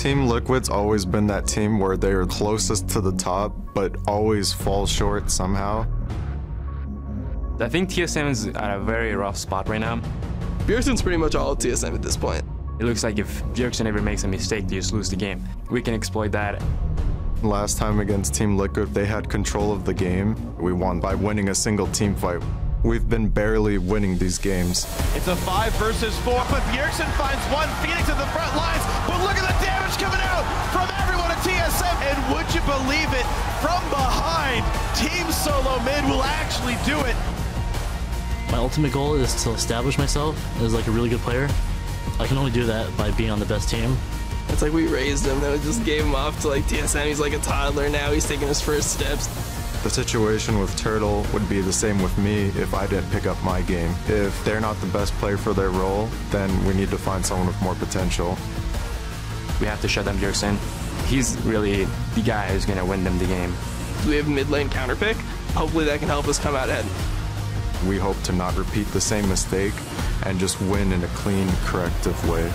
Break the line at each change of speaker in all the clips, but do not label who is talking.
Team Liquid's always been that team where they're closest to the top, but always fall short somehow.
I think TSM is at a very rough spot right now.
Bjergsen's pretty much all of TSM at this point.
It looks like if Bjergsen ever makes a mistake, they just lose the game. We can exploit that.
Last time against Team Liquid, they had control of the game. We won by winning a single team fight. We've been barely winning these games.
It's a 5 versus 4, but Bjergsen finds one. Phoenix at the front lines, but look at the damage coming out from everyone at TSM. And would you believe it, from behind, Team Solo Mid will actually do it.
My ultimate goal is to establish myself as like a really good player. I can only do that by being on the best team.
It's like we raised him, then we just gave him off to like TSM. He's like a toddler now. He's taking his first steps.
The situation with Turtle would be the same with me if I didn't pick up my game. If they're not the best player for their role, then we need to find someone with more potential.
We have to shut down Bjergsen. He's really the guy who's going to win them the game.
We have mid lane counter pick. Hopefully that can help us come out ahead.
We hope to not repeat the same mistake and just win in a clean, corrective way.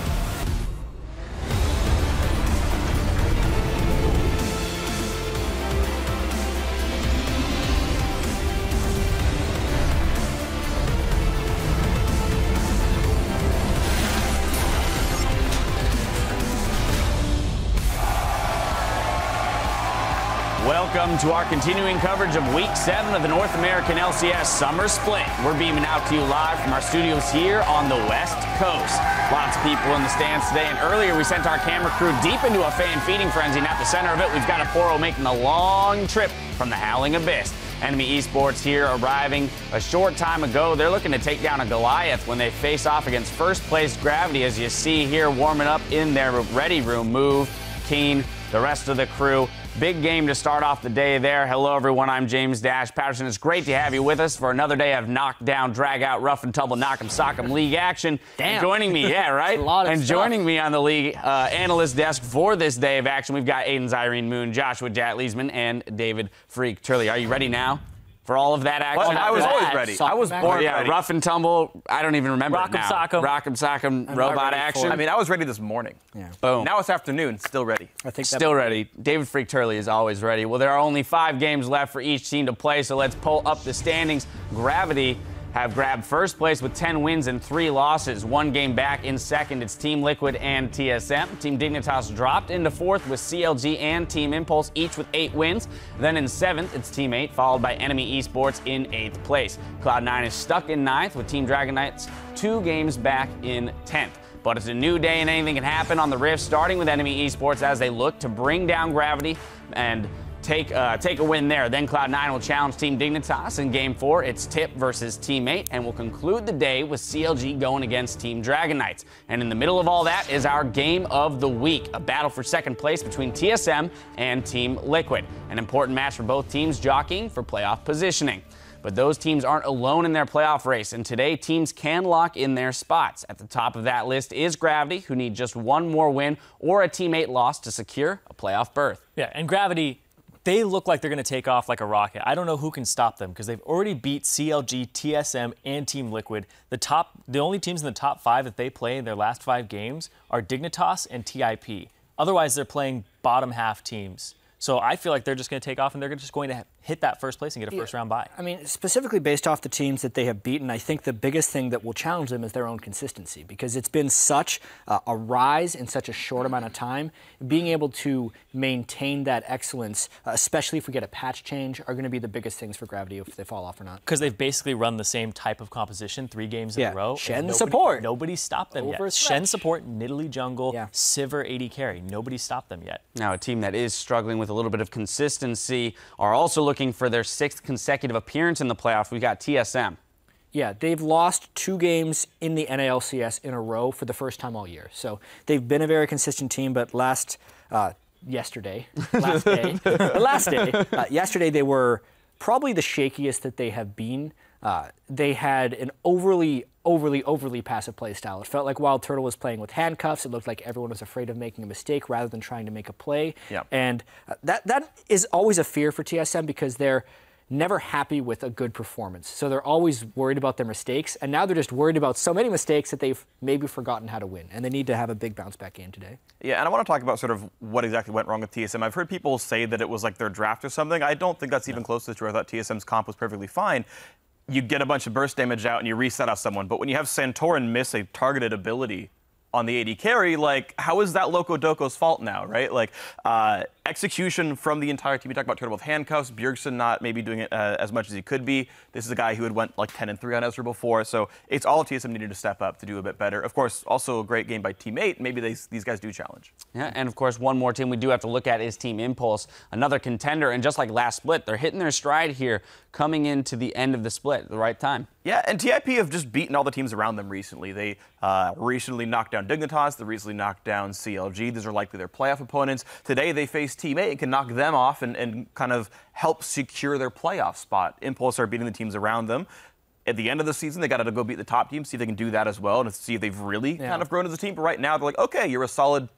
Welcome to our continuing coverage of Week 7 of the North American LCS Summer Split. We're beaming out to you live from our studios here on the West Coast. Lots of people in the stands today, and earlier we sent our camera crew deep into a fan feeding frenzy, and at the center of it, we've got a Poro making a long trip from the Howling Abyss. Enemy Esports here arriving a short time ago. They're looking to take down a Goliath when they face off against first place Gravity, as you see here warming up in their ready room. Move, Keen, the rest of the crew. Big game to start off the day there. Hello, everyone. I'm James Dash Patterson. It's great to have you with us for another day of knockdown, drag out, rough and tumble, knock 'em, sock 'em league action.
Damn.
And joining me, yeah, right?
A lot of
and
stuff.
joining me on the league analyst desk for this day of action, we've got Aiden Zyrene Moon, Joshua Jat-Leesman, and David Freak Turley. Are you ready now for all of that action?
Well, I was always ready. I was born ready.
Rough and tumble. I don't even remember it
Rock'em
now.
sock'em.
Rock'em sock'em, robot
ready for
action.
it.
I mean, I was ready this morning.
Yeah.
Boom.
Now it's afternoon, still ready.
I think
Still ready. David Freak Turley is always ready. Well, there are only 5 games left for each team to play, so let's pull up the standings. Gravity have grabbed first place with 10 wins and 3 losses. 1 game back in second, it's Team Liquid and TSM. Team Dignitas dropped into 4th with CLG and Team Impulse, each with 8 wins. Then in 7th, it's Team 8, followed by Enemy Esports in 8th place. Cloud9 is stuck in 9th with Team Dragon Knights 2 games back in 10th. But it's a new day and anything can happen on the Rift, starting with Enemy Esports as they look to bring down Gravity and take a win there. Then Cloud9 will challenge Team Dignitas in Game 4. It's Tip versus Team 8, and we'll conclude the day with CLG going against Team Dragon Knights. And in the middle of all that is our Game of the Week, a battle for second place between TSM and Team Liquid. An important match for both teams jockeying for playoff positioning. But those teams aren't alone in their playoff race, and today teams can lock in their spots. At the top of that list is Gravity, who need just 1 more win or a Team 8 loss to secure a playoff berth.
Yeah, and Gravity, they look like they're going to take off like a rocket. I don't know who can stop them because they've already beat CLG, TSM, and Team Liquid. The only teams in the top 5 that they play in their last 5 games are Dignitas and TIP. Otherwise, they're playing bottom half teams. So I feel like they're just going to take off and they're just going to hit that first place and get a first round bye.
I mean, specifically based off the teams that they have beaten, I think the biggest thing that will challenge them is their own consistency, because it's been such a rise in such a short amount of time. Being able to maintain that excellence, especially if we get a patch change, are going to be the biggest things for Gravity if they fall off or not.
Because they've basically run the same type of composition 3 games in a row.
Shen support.
Nobody stopped them yet. Shen support, Nidalee jungle, Sivir AD carry. Nobody stopped them yet.
Now, a team that is struggling with a little bit of consistency are also looking for their 6th consecutive appearance in the playoffs. We've got TSM.
Yeah, they've lost 2 games in the NALCS in a row for the first time all year. So they've been a very consistent team, but yesterday, yesterday they were probably the shakiest that they have been. They had an overly passive play style. It felt like Wild Turtle was playing with handcuffs. It looked like everyone was afraid of making a mistake rather than trying to make a play.
Yep.
And that is always a fear for TSM because never happy with a good performance. So they're always worried about their mistakes, and now they're just worried about so many mistakes that they've maybe forgotten how to win, and they need to have a big bounce-back game today.
Yeah, and I want to talk about sort of what exactly went wrong with TSM. I've heard people say that it was like their draft or something. I don't think that's even close to true. I thought TSM's comp was perfectly fine. You get a bunch of burst damage out and you reset off someone, but when you have Santorin miss a targeted ability on the AD carry, like, how is that Loco Doco's fault now, right? Like, execution from the entire team. We talked about Turtle with handcuffs, Bjergsen not maybe doing it as much as he could be. This is a guy who had went like 10-3 on Ezreal before, so it's all TSM needed to step up to do a bit better. Of course, also a great game by Team 8. Maybe these guys do challenge.
Yeah, and of course, one more team we do have to look at is Team Impulse, another contender, and just like last split, they're hitting their stride here, coming into the end of the split at the right time.
Yeah, and TIP have just beaten all the teams around them recently. They recently knocked down Dignitas. They recently knocked down CLG. These are likely their playoff opponents. Today, they face Team 8 and can knock them off and kind of help secure their playoff spot. Impulse are beating the teams around them. At the end of the season, they got to go beat the top team, see if they can do that as well, and see if they've really kind of grown as a team. But right now, they're like, okay, you're a solid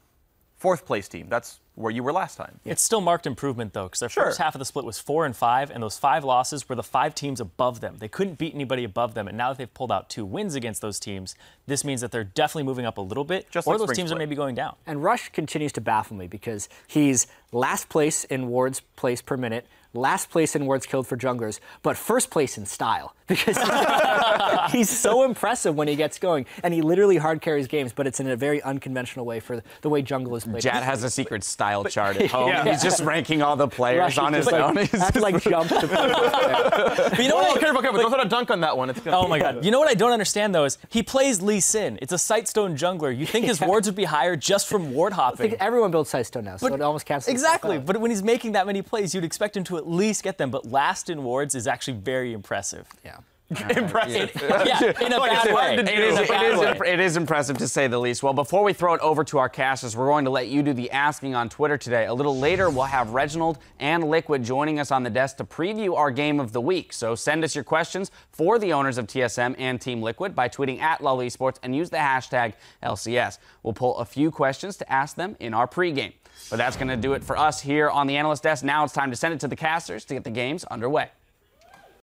fourth-place team. That's where you were last time.
It's still marked improvement, though, because their first half of the split was 4-5, and those 5 losses were the 5 teams above them. They couldn't beat anybody above them, and now that they've pulled out 2 wins against those teams, this means that they're definitely moving up a little bit,
just
or
like
those teams
split.
are maybe going down.
And Rush continues to baffle me because he's last place in wards placed per minute, last place in wards killed for junglers, but first place in style because he's so impressive when he gets going, and he literally hard carries games, but it's in a very unconventional way for the way jungle is played.
Jad has a secret style chart at home. He's just ranking all the players on his own.
I have to like jump to
But you know what?
Careful. Don't put a dunk on that one.
Oh my God. You know what I don't understand, though, is he plays Lee Sin. It's a Sightstone jungler. You think his wards would be higher just from ward hopping.
Everyone builds Sightstone now, so it almost cancels.
Exactly. But when he's making that many plays, you'd expect him to at least get them. But last in wards is actually very impressive.
Yeah.
Impressive.
Yeah, in a bad way.
It is impressive to say the least. Well, before we throw it over to our casters, we're going to let you do the asking on Twitter today. A little later, we'll have Reginald and Liquid joining us on the desk to preview our game of the week. So send us your questions for the owners of TSM and Team Liquid by tweeting at LOL Esports and use the hashtag LCS. We'll pull a few questions to ask them in our pregame. But that's going to do it for us here on the analyst desk. Now it's time to send it to the casters to get the games underway.